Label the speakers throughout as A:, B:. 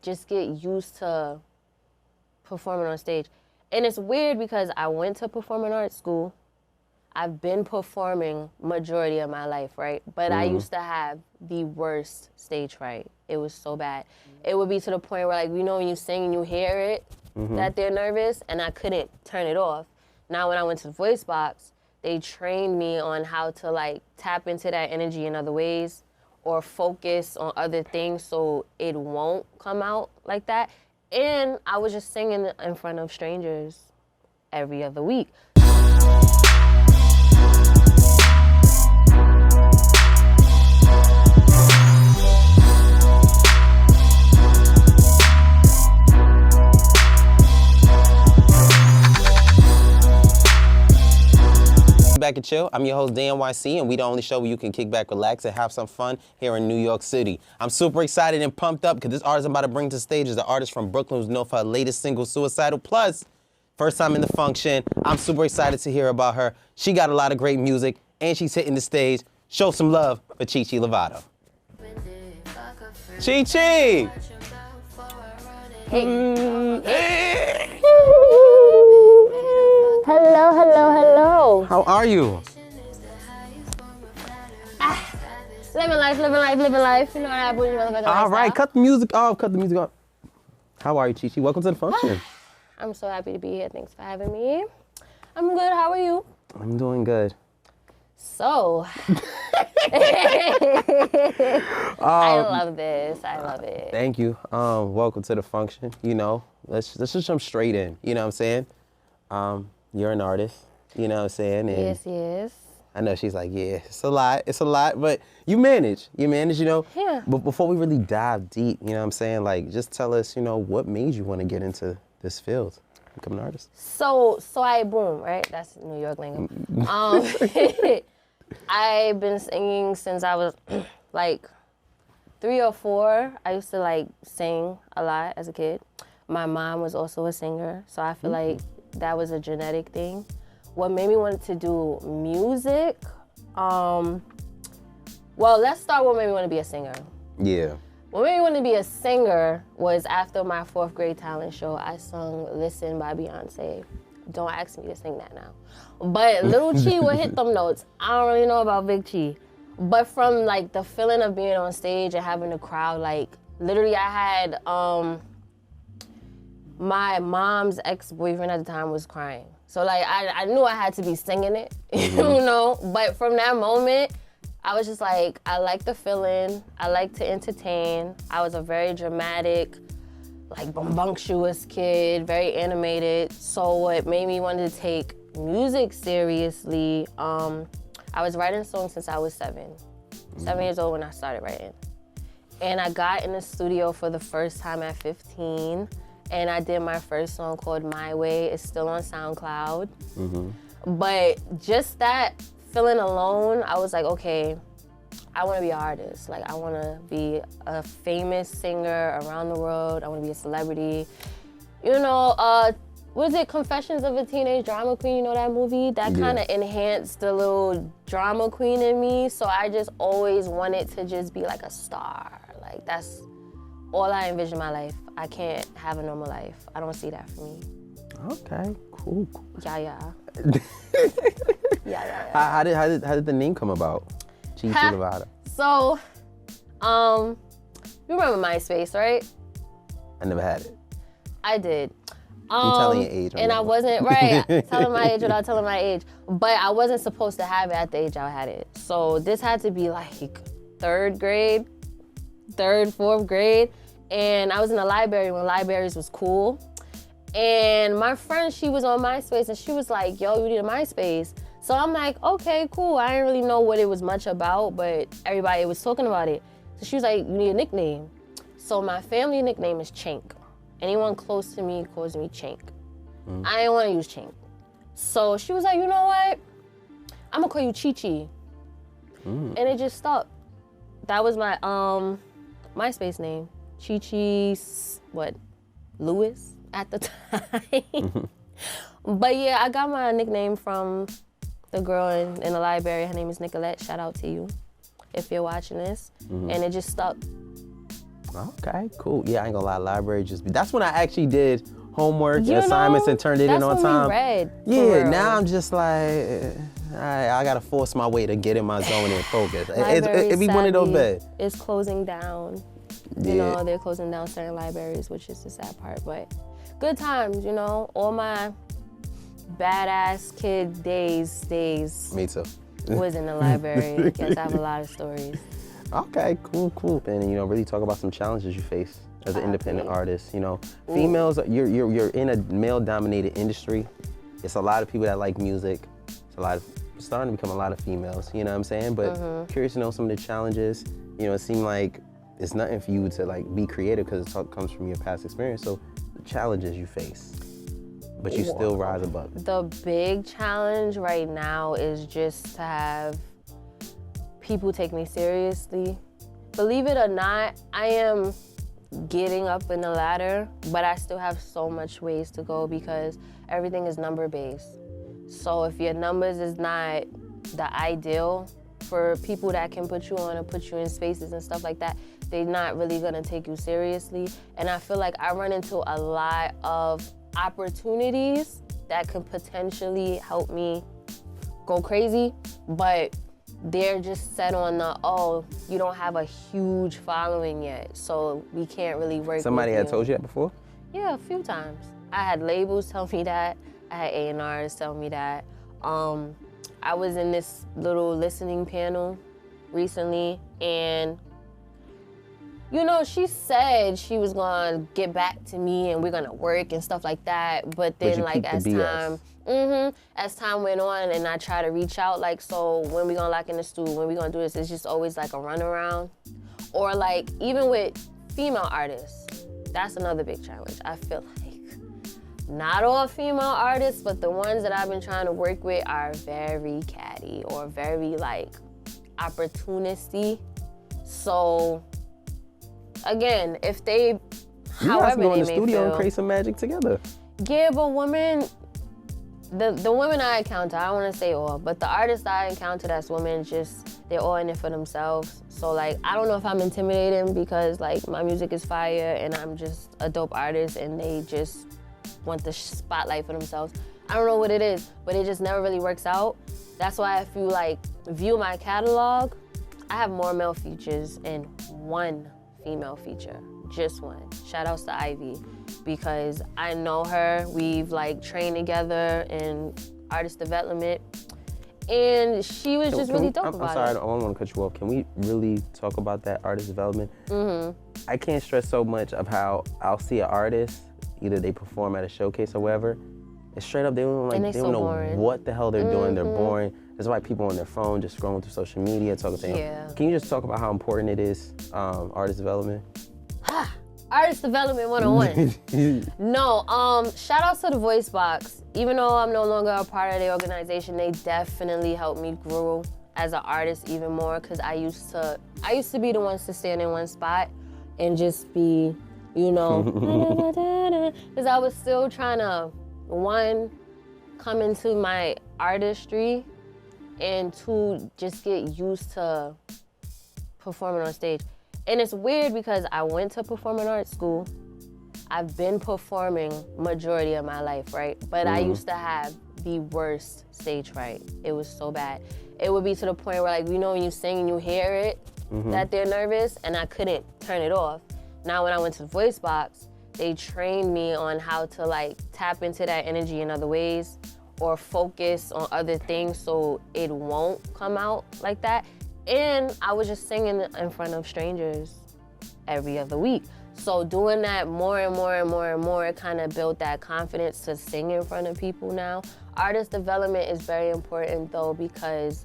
A: just get used to performing on stage. And it's weird because I went to performing arts school. I've been performing majority of my life, right? But I used to have the worst stage fright. It was so bad. It would be to the point where, like, you know, when you sing and you hear it, that they're nervous, and I couldn't turn it off. Now, when I went to the voice box, they trained me on how to, like, tap into that energy in other ways or focus on other things so it won't come out like that. And I was just singing in front of strangers every other week.
B: Back and chill. I'm your host, DNYC, and we the only show where you can kick back, relax, and have some fun here in New York City. I'm super excited and pumped up because this artist I'm about to bring to the stage is an artist from Brooklyn who's known for her latest single, Suicidal. Plus, first time in the function. I'm super excited to hear about her. She got a lot of great music, and she's hitting the stage. Show some love for Cheehe Lovato. Chechee!
A: Hey. Hello, hello, hello.
B: How are you?
A: Living life, living life, living life. You know what happens when you motherfucker
B: All right,
A: lifestyle.
B: cut the music off, cut the music off. How are you, Chechee? Welcome to the function.
A: I'm so happy to be here. Thanks for having me. I'm good. How are you?
B: I'm doing good.
A: So, I love this. I love it.
B: Thank you. Welcome to the function. You know, let's just jump straight in. You know what I'm saying? You're an artist. You know what I'm saying? And
A: Yes.
B: I know she's like, yeah, it's a lot, but you manage, you know?
A: Yeah.
B: But before we really dive deep, you know what I'm saying? Like, just tell us, you know, what made you want to get into this field, become an artist?
A: So I boom, right? That's New York lingo. I've been singing since I was like 3 or 4. I used to like sing a lot as a kid. My mom was also a singer, so I feel like that was a genetic thing. What made me want to do music? Well, let's start what made me want to be a singer.
B: Yeah.
A: What made me want to be a singer was after my 4th grade talent show, I sung Listen by Beyonce. Don't ask me to sing that now. But Little Cheehe would hit them notes. I don't really know about Big Cheehe. But from like the feeling of being on stage and having the crowd, like literally I had, my mom's ex-boyfriend at the time was crying. So like I knew I had to be singing it, you know? But from that moment, I was just like, I like the feeling. I like to entertain. I was a very dramatic, like rambunctious kid, very animated. So what made me want to take music seriously, I was writing songs since I was 7. 7 years old when I started writing. And I got in the studio for the first time at 15. And I did my first song called My Way. It's still on SoundCloud. But just that feeling alone, I was like, okay, I want to be an artist. Like, I want to be a famous singer around the world. I want to be a celebrity. You know, what is it, Confessions of a Teenage Drama Queen? You know that movie? That kind of enhanced the little drama queen in me. So I just always wanted to just be like a star. Like, that's all I envision my life. I can't have a normal life. I don't see that for me.
B: Okay, cool.
A: Yeah.
B: How did the name come about? Cheehe Lovato.
A: So, you remember MySpace, right?
B: I never had it.
A: I did.
B: You telling your age.
A: And I wasn't, right, telling my age without telling my age. But I wasn't supposed to have it at the age I had it. So this had to be like 3rd grade, 4th grade. And I was in the library when libraries was cool. And my friend, she was on MySpace and she was like, yo, you need a MySpace. So I'm like, okay, cool. I didn't really know what it was much about, but everybody was talking about it. So she was like, you need a nickname. So my family nickname is Chink. Anyone close to me calls me Chink. I didn't want to use Chink. So she was like, you know what? I'm gonna call you Chechee. And it just stuck. That was my MySpace name. Chechee, Lewis at the time. But yeah, I got my nickname from the girl in the library. Her name is Nicolette. Shout out to you if you're watching this. And it just stuck.
B: Okay, cool. Yeah, I ain't gonna lie, library that's when I actually did homework
A: You
B: and assignments
A: know,
B: and turned it in
A: that's
B: on
A: when
B: time.
A: we read, for
B: Yeah,
A: real.
B: now I'm just like, I gotta force my way to get in my zone and focus.
A: Library
B: It be one of those
A: sadly
B: bad.
A: is closing down. You know, they're closing down certain libraries, which is the sad part, but good times, you know. All my badass kid days
B: Me too.
A: was in the library. I guess I have a lot of stories.
B: Okay, cool. And you know, really talk about some challenges you face as an independent artist. You know, females, you're in a male-dominated industry. It's a lot of people that like music. It's starting to become a lot of females. You know what I'm saying? But curious to know some of the challenges. You know, it seemed like it's nothing for you to like be creative because it comes from your past experience. So the challenges you face, but you still rise above it.
A: The big challenge right now is just to have people take me seriously. Believe it or not, I am getting up in the ladder, but I still have so much ways to go because everything is number based. So if your numbers is not the ideal for people that can put you on or put you in spaces and stuff like that, they're not really gonna take you seriously. And I feel like I run into a lot of opportunities that could potentially help me go crazy, but they're just set on the, oh, you don't have a huge following yet, so we can't really work
B: Somebody
A: with
B: had
A: you.
B: told you that before?
A: Yeah, a few times. I had labels tell me that. I had A&Rs tell me that. I was in this little listening panel recently, and you know, she said she was gonna get back to me and we're gonna work and stuff like that. But then, like, as time went on, and I try to reach out, like, so when we gonna lock in the studio, when we gonna do this, it's just always like a runaround. Or like, even with female artists, that's another big challenge. I feel like not all female artists, but the ones that I've been trying to work with are very catty or very like opportunisty. So again, if they, however
B: go in
A: they
B: the
A: may
B: studio
A: feel,
B: and create some magic together.
A: yeah, but women, the women I encounter, I don't want to say all, but the artists I encounter that's women, just, they're all in it for themselves. So like, I don't know if I'm intimidating because like my music is fire and I'm just a dope artist and they just want the spotlight for themselves. I don't know what it is, but it just never really works out. That's why if you like view my catalog, I have more male features and one female feature, just one. Shout outs to Ivy, because I know her, we've like trained together in artist development, and she was just really dope about it.
B: I'm sorry, I don't want to cut you off. Can we really talk about that artist development? I can't stress so much of how I'll see an artist, either they perform at a showcase or wherever, and straight up they don't know
A: boring.
B: what the hell they're doing. They're boring. That's why people on their phone just scrolling through social media, talking to them.
A: Yeah.
B: Can you just talk about how important it is, artist development?
A: Artist development 101. No, shout outs to the Voice Box. Even though I'm no longer a part of the organization, they definitely helped me grow as an artist even more, because I used to be the ones to stand in one spot and just be, you know, because I was still trying to, one, come into my artistry, and two, just get used to performing on stage. And it's weird because I went to performing arts school. I've been performing majority of my life, right? But I used to have the worst stage fright. It was so bad. It would be to the point where, like, you know, when you sing and you hear it, that they're nervous, and I couldn't turn it off. Now when I went to the Voice Box, they trained me on how to like tap into that energy in other ways, or focus on other things so it won't come out like that. And I was just singing in front of strangers every other week. So doing that more and more and more and more, it kind of built that confidence to sing in front of people now. Artist development is very important though, because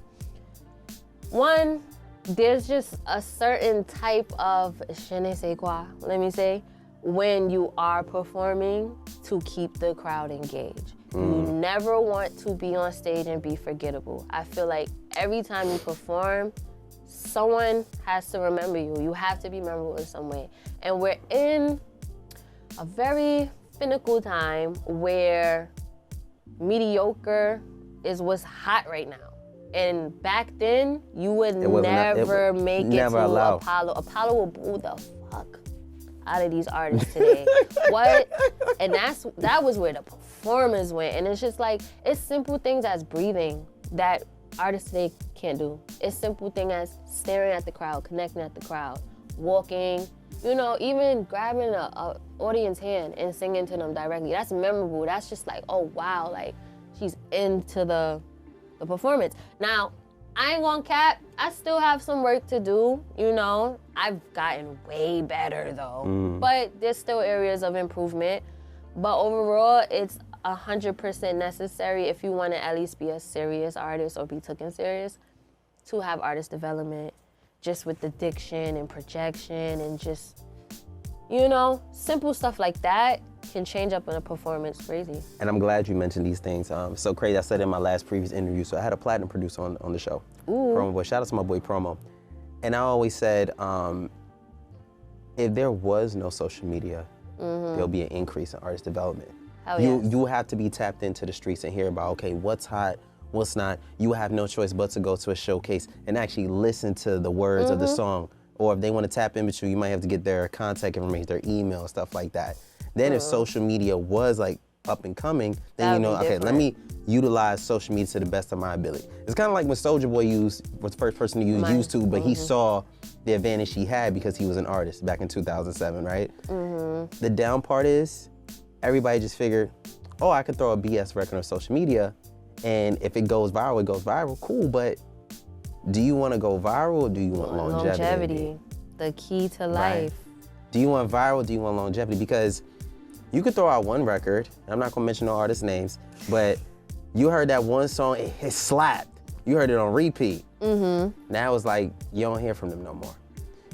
A: one, there's just a certain type of je ne sais quoi, let me say, when you are performing to keep the crowd engaged. You never want to be on stage and be forgettable. I feel like every time you perform, someone has to remember you. You have to be memorable in some way. And we're in a very finical time where mediocre is what's hot right now. And back then, you would never make it to
B: allowed.
A: Apollo. Apollo will boo the fuck out of these artists today. What? And that was where the performers went. And it's just like, it's simple things as breathing that artists today can't do. It's simple thing as staring at the crowd, connecting at the crowd, walking, you know, even grabbing a audience hand and singing to them directly. That's memorable. That's just like, oh wow, like she's into the performance. Now, I ain't gonna cap, I still have some work to do, you know. I've gotten way better though, but there's still areas of improvement. But overall, it's 100% necessary if you wanna at least be a serious artist or be taken serious to have artist development, just with the diction and projection and just, you know, simple stuff like that can change up in a performance crazy.
B: And I'm glad you mentioned these things. So crazy, I said in my last previous interview, so I had a platinum producer on the show.
A: Ooh.
B: Promo Boy, shout out to my boy Promo. And I always said, if there was no social media, there'll be an increase in artist development.
A: Hell yes.
B: You have to be tapped into the streets and hear about, okay, what's hot, what's not. You have no choice but to go to a showcase and actually listen to the words of the song. Or if they want to tap in with you, you might have to get their contact information, their email, stuff like that. Then if social media was like up and coming, then you know, okay, let me utilize social media to the best of my ability. It's kind of like when Soulja Boy was the first person to use YouTube, but he saw the advantage he had because he was an artist back in 2007, right? The down part is, everybody just figured, oh, I could throw a BS record on social media, and if it goes viral, it goes viral, cool, but do you want to go viral or do you want longevity?
A: Longevity, the key to life.
B: Do you want viral or do you want longevity? Because you could throw out one record, and I'm not gonna mention no artist names, but you heard that one song, it slapped. You heard it on repeat. Now it's like, you don't hear from them no more.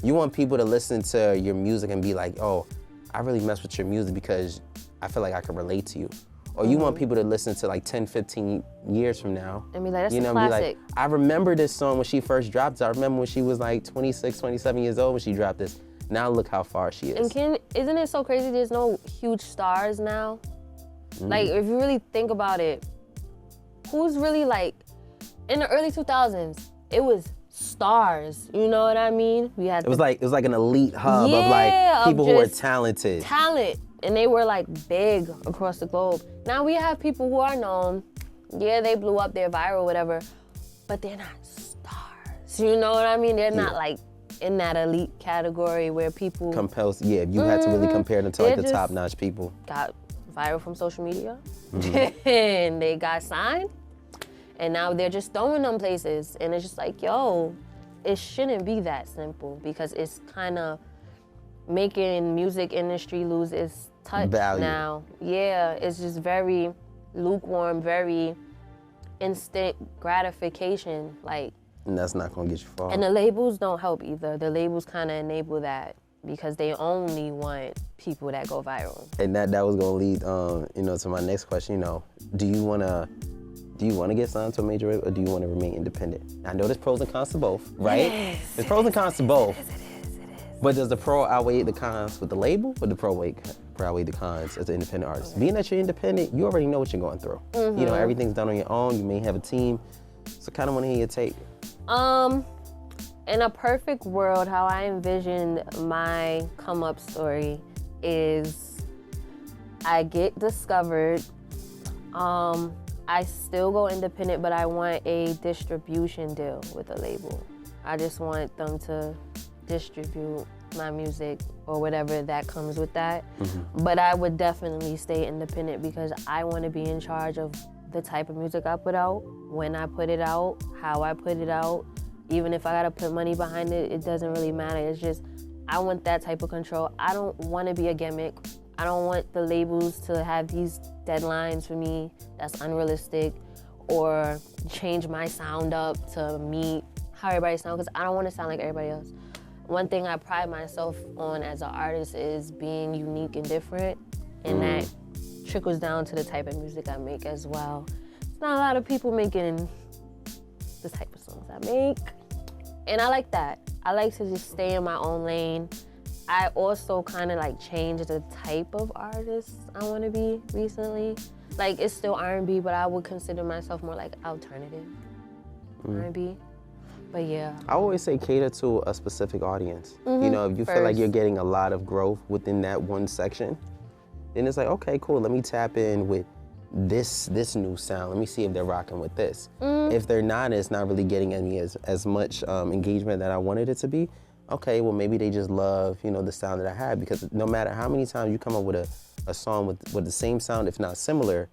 B: You want people to listen to your music and be like, oh, I really mess with your music because I feel like I can relate to you. Or you want people to listen to like 10, 15 years from now.
A: And be like, that's
B: you
A: a
B: know,
A: classic.
B: Be like, I remember this song when she first dropped it. I remember when she was like 26, 27 years old when she dropped this. Now look how far she is.
A: And isn't it so crazy there's no huge stars now? Like, if you really think about it, who's really like, in the early 2000s, it was stars, you know what I mean? We had
B: it was like an elite hub of like people who are talented.
A: Talent, and they were like big across the globe. Now we have people who are known, yeah, they blew up, they're viral, whatever, but they're not stars, you know what I mean? They're not like in that elite category where people
B: compels. Yeah, you had to really compare them to like the top-notch people.
A: Got viral from social media, and they got signed, and now they're just throwing them places, and it's just like, yo, it shouldn't be that simple because it's kind of making music industry lose its touch now. Yeah, it's just very lukewarm, very instant gratification, like.
B: And that's not gonna get you far.
A: And the labels don't help either. The labels kind of enable that because they only want people that go viral. And
B: that was gonna lead, you know, to my next question. You know, do you wanna get signed to a major label or do you wanna remain independent? I know there's pros and cons to both, right? There's pros and cons to both. It is. But does the pro outweigh the cons with the label, or the pro outweigh the cons as an independent artist? Being that you're independent, you already know what you're going through. You know, everything's done on your own. You may have a team. So kind of want to hear your take.
A: In a perfect world, how I envisioned my come up story is I get discovered. I still go independent, but I want a distribution deal with a label. I just want them to distribute my music or whatever that comes with that. But I would definitely stay independent because I want to be in charge of the type of music I put out, when I put it out, how I put it out. Even if I gotta put money behind it, it doesn't really matter. It's just, I want that type of control. I don't wanna be a gimmick. I don't want the labels to have these deadlines for me that's unrealistic or change my sound up to meet how everybody sounds, because I don't wanna sound like everybody else. One thing I pride myself on as an artist is being unique and different, and that trickles down to the type of music I make as well. There's not a lot of people making the type of songs I make, and I like that. I like to just stay in my own lane. I also kind of like changed the type of artist I want to be recently. Like, it's still R&B, but I would consider myself more like alternative R&B. But yeah.
B: I always say cater to a specific audience. You know, if you feel like you're getting a lot of growth within that one section, then it's like, okay, cool, let me tap in with this new sound. Let me see if they're rocking with this. If they're not, it's not really getting me as much engagement that I wanted it to be. Okay, well maybe they just love, you know, the sound that I had, because no matter how many times you come up with a song with the same sound, if not similar,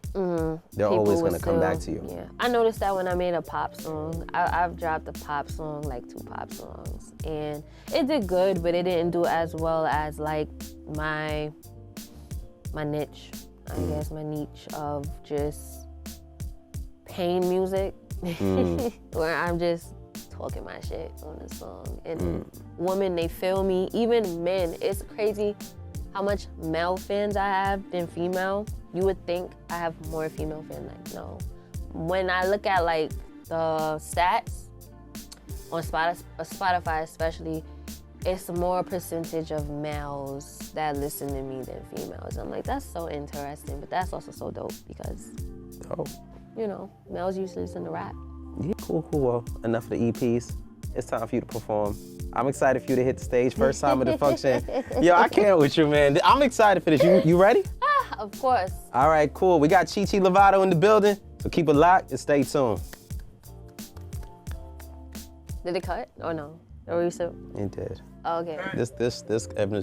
B: they're always gonna come back to you.
A: Yeah, I noticed that when I made a pop song. I've dropped a pop song, like 2 pop songs, and it did good, but it didn't do as well as like my niche, I guess, my niche of just pain music, where I'm just talking my shit on the song. And women, they feel me. Even men, it's crazy how much male fans I have than female. You would think I have more female fans, like no. When I look at like the stats on Spotify especially, it's more percentage of males that listen to me than females. I'm like, that's so interesting, but that's also so dope because, you know, males usually listen to rap.
B: Yeah, cool. Well, enough of the EPs. It's time for you to perform. I'm excited for you to hit the stage. First time at the function. Yo, I can't with you, man. I'm excited for this. You ready?
A: Of course.
B: All right, cool. We got Cheehe Lovato in the building, so keep it locked and stay tuned.
A: Did it cut or no? Or were you still?
B: It did.
A: Oh, okay.
B: This evidence